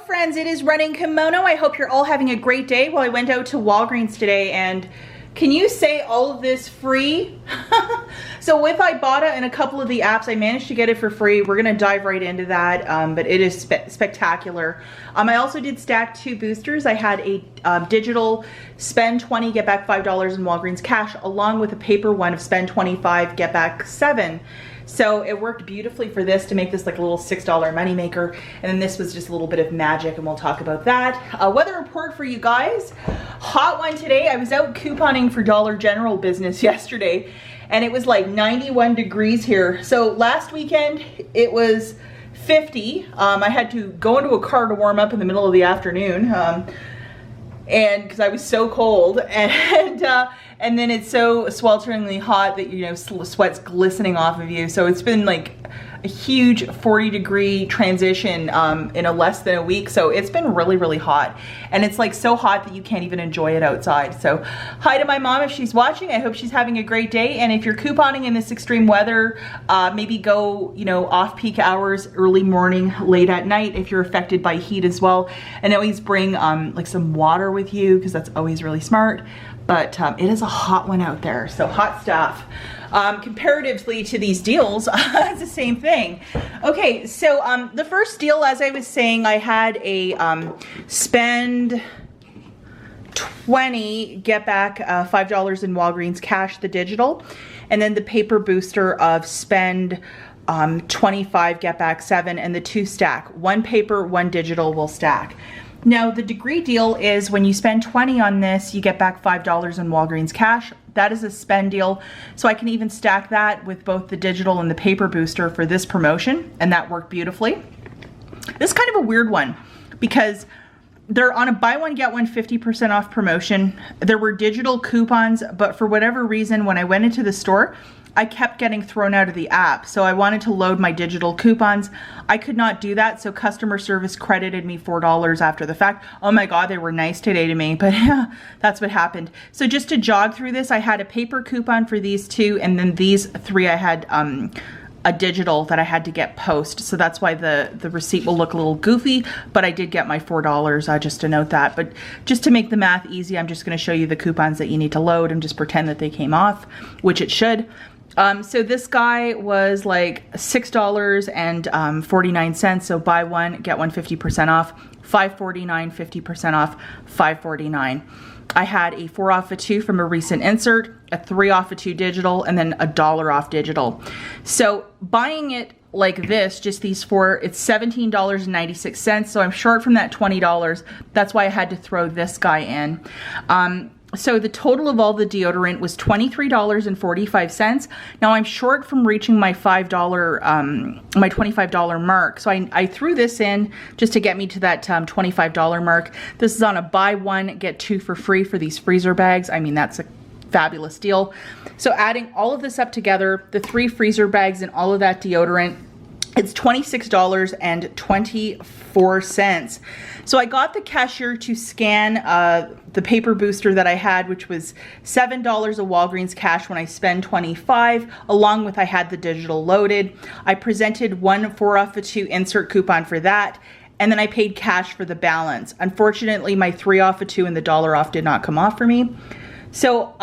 friends, it is Running Kimono. I hope you're all having a great day. Well, I went out to Walgreens today and can you say all of this free? So with Ibotta and a couple of the apps, I managed to get it for free. We're gonna dive right into that, but it is spectacular. I also did stack 2 boosters. I had a digital spend 20, get back $5 in Walgreens Cash, along with a paper one of spend 25, get back 7. So it worked beautifully for this to make this like a little $6 moneymaker. And then this was just a little bit of magic and we'll talk about that. Weather report for you guys. Hot one today. I was out couponing for Dollar General business yesterday and it was like 91 degrees here. So last weekend it was 50. I had to go into a car to warm up in the middle of the afternoon. And because I was so cold and then it's so swelteringly hot that, you know, sweat's glistening off of you. So it's been like a huge 40-degree transition in less than a week. So it's been really, really hot. And it's like so hot that you can't even enjoy it outside. So hi to my mom if she's watching. I hope she's having a great day. And if you're couponing in this extreme weather, maybe go, you know, off-peak hours, early morning, late at night if you're affected by heat as well. And always bring like some water with you because that's always really smart. But it is a hot one out there, so hot stuff. Comparatively to these deals, it's the same thing. Okay, so the first deal, as I was saying, I had a spend 20, get back $5 in Walgreens Cash, the digital, and then the paper booster of spend 25, get back 7, and the 2 stack. 1 paper, 1 digital will stack. Now the degree deal is when you spend 20 on this, you get back $5 in Walgreens Cash. That is a spend deal. So I can even stack that with both the digital and the paper booster for this promotion, and that worked beautifully. This is kind of a weird one because they're on a buy one, get one 50% off promotion. There were digital coupons, but for whatever reason, when I went into the store, I kept getting thrown out of the app. So I wanted to load my digital coupons. I could not do that. So customer service credited me $4 after the fact. Oh my God, they were nice today to me, but yeah, that's what happened. So just to jog through this, I had a paper coupon for these 2, and then these 3, I had a digital that I had to get post. So that's why the receipt will look a little goofy, but I did get my $4, just to note that. But just to make the math easy, I'm just gonna show you the coupons that you need to load and just pretend that they came off, which it should. So this guy was like $6.49. So buy one, get one 50% off, $5.49, 50% off, $5.49. I had a 4 off a 2 from a recent insert, a 3 off a 2 digital, and then $1 off digital. So buying it like this, just these 4, it's $17.96. So I'm short from that $20. That's why I had to throw this guy in. So the total of all the deodorant was $23.45. Now I'm short from reaching my $5, my $25 mark. So I threw this in just to get me to that $25 mark. This is on a buy one, get 2 for free for these freezer bags. I mean, that's a fabulous deal. So adding all of this up together, the 3 freezer bags and all of that deodorant, it's $26.24. So I got the cashier to scan the paper booster that I had, which was $7 of Walgreens Cash when I spend 25, along with I had the digital loaded. I presented 1 4 off a 2 insert coupon for that, and then I paid cash for the balance. Unfortunately, my 3 off a 2 and the $1 off did not come off for me. So,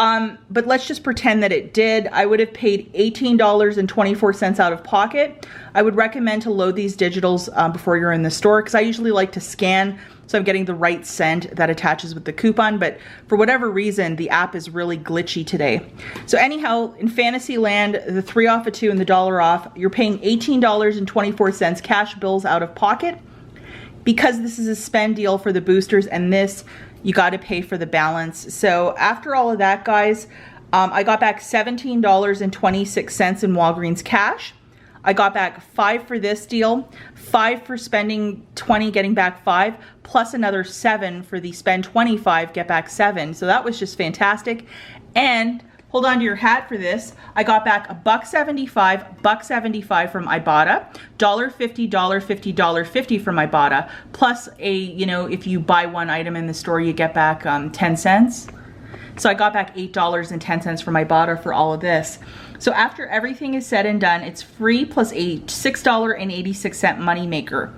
but let's just pretend that it did. I would have paid $18.24 out of pocket. I would recommend to load these digitals before you're in the store because I usually like to scan so I'm getting the right scent that attaches with the coupon, but for whatever reason, the app is really glitchy today. So anyhow, in Fantasyland, the 3 off a 2 and the $1 off, you're paying $18.24 cash bills out of pocket. Because this is a spend deal for the boosters and this, you got to pay for the balance. So after all of that, guys, I got back $17.26 in Walgreens Cash. I got back 5 for this deal, 5 for spending 20, getting back 5, plus another 7 for the spend 25, get back 7. So that was just fantastic. And hold on to your hat for this. I got back $1.75 from Ibotta, $1.50, $1.50, $1.50 from Ibotta, plus a, you know, if you buy one item in the store, you get back 10 cents. So I got back $8.10 from Ibotta for all of this. So after everything is said and done, it's free plus a $6.86 moneymaker.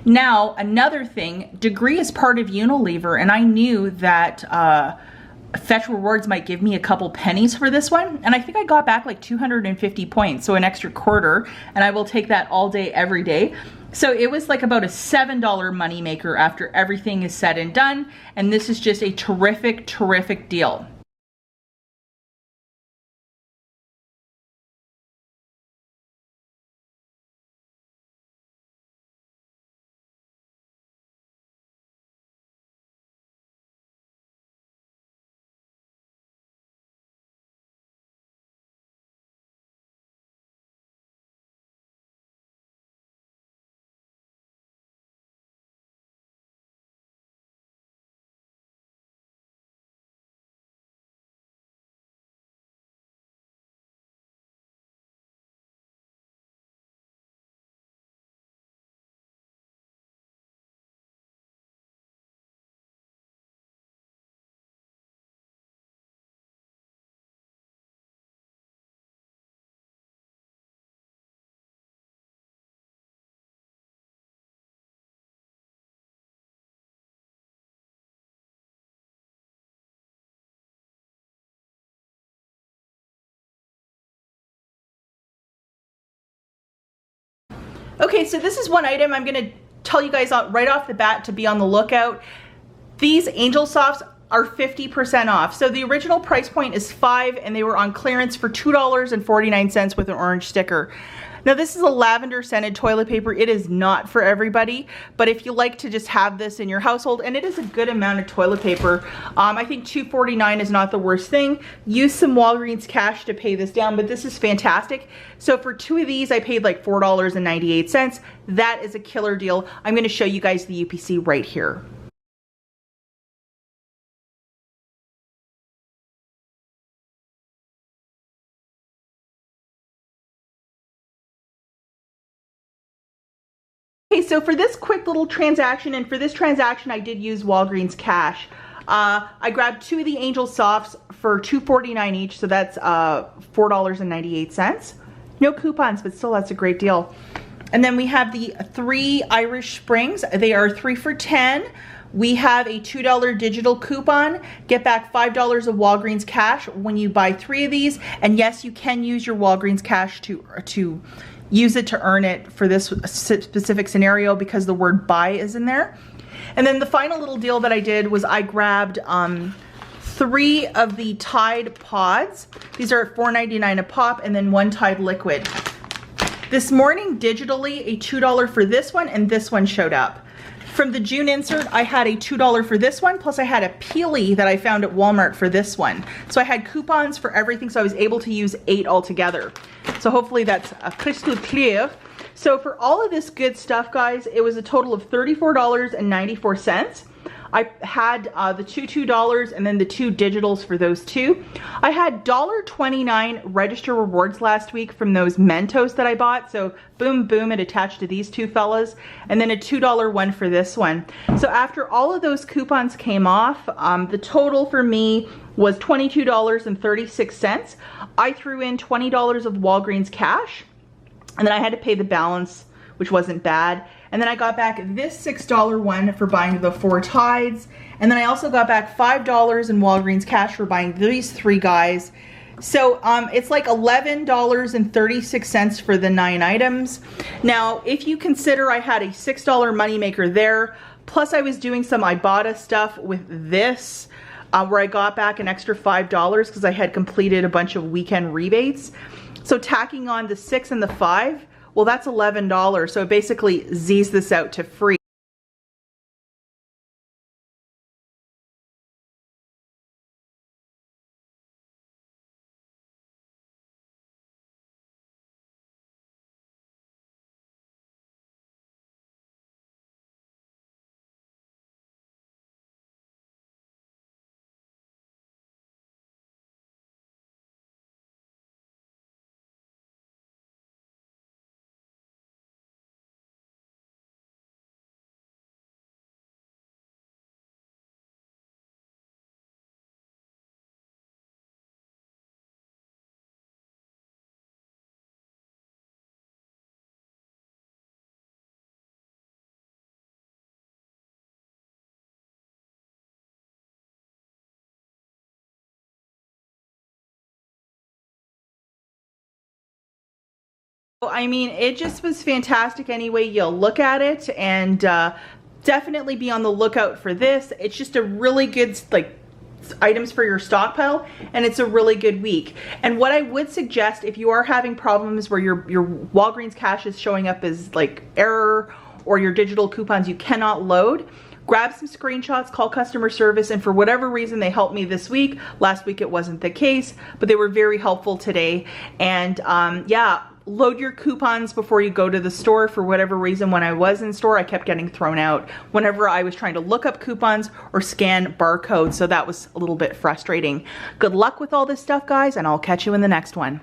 Now, another thing, Degree is part of Unilever, and I knew that Fetch Rewards might give me a couple pennies for this one, and I think I got back like 250 points, so an extra quarter, and I will take that all day, every day. So it was like about a $7 moneymaker after everything is said and done, and this is just a terrific, terrific deal. Okay, so this is one item I'm gonna tell you guys right off the bat to be on the lookout. These Angel Softs are 50% off. So the original price point is $5 and they were on clearance for $2.49 with an orange sticker. Now this is a lavender scented toilet paper. It is not for everybody, but if you like to just have this in your household, and it is a good amount of toilet paper, I think $2.49 is not the worst thing. Use some Walgreens Cash to pay this down, but this is fantastic. So for 2 of these, I paid like $4.98. That is a killer deal. I'm gonna show you guys the UPC right here. Okay, so for this quick little transaction, and for this transaction I did use Walgreens Cash. I grabbed 2 of the Angel Softs for $2.49 each, so that's $4.98. No coupons, but still that's a great deal. And then we have the 3 Irish Springs. They are 3 for $10. We have a $2 digital coupon. Get back $5 of Walgreens Cash when you buy 3 of these. And yes, you can use your Walgreens Cash to use it to earn it for this specific scenario because the word buy is in there. And then the final little deal that I did was I grabbed 3 of the Tide pods. These are at $4.99 a pop, and then 1 Tide liquid. This morning digitally, a $2 for this one, and this one showed up. From the June insert, I had a $2 for this one, plus I had a Peely that I found at Walmart for this one. So I had coupons for everything, so I was able to use 8 altogether. So hopefully that's crystal clear. So for all of this good stuff, guys, it was a total of $34.94. I had the two $2 and then the 2 digitals for those 2. I had $1.29 register rewards last week from those Mentos that I bought. So boom, boom, it attached to these 2 fellas. And then a $2 one for this one. So after all of those coupons came off, the total for me was $22.36. I threw in $20 of Walgreens Cash, and then I had to pay the balance, which wasn't bad. And then I got back this $6 one for buying the 4 Tides. And then I also got back $5 in Walgreens Cash for buying these 3 guys. So it's like $11.36 for the 9 items. Now, if you consider I had a $6 moneymaker there, plus I was doing some Ibotta stuff with this, where I got back an extra $5 because I had completed a bunch of weekend rebates. So tacking on the 6 and the 5, well, that's $11. So it basically Z's this out to free. I mean, it just was fantastic any way you look at it, and definitely be on the lookout for this. It's just a really good, like, items for your stockpile, and it's a really good week. And what I would suggest, if you are having problems where your Walgreens Cash is showing up as like error, or your digital coupons you cannot load, grab some screenshots, call customer service, and for whatever reason they helped me this week. Last week it wasn't the case, but they were very helpful today. And yeah, load your coupons before you go to the store. For whatever reason, when I was in store, I kept getting thrown out whenever I was trying to look up coupons or scan barcodes, so that was a little bit frustrating. Good luck with all this stuff, guys, and I'll catch you in the next one.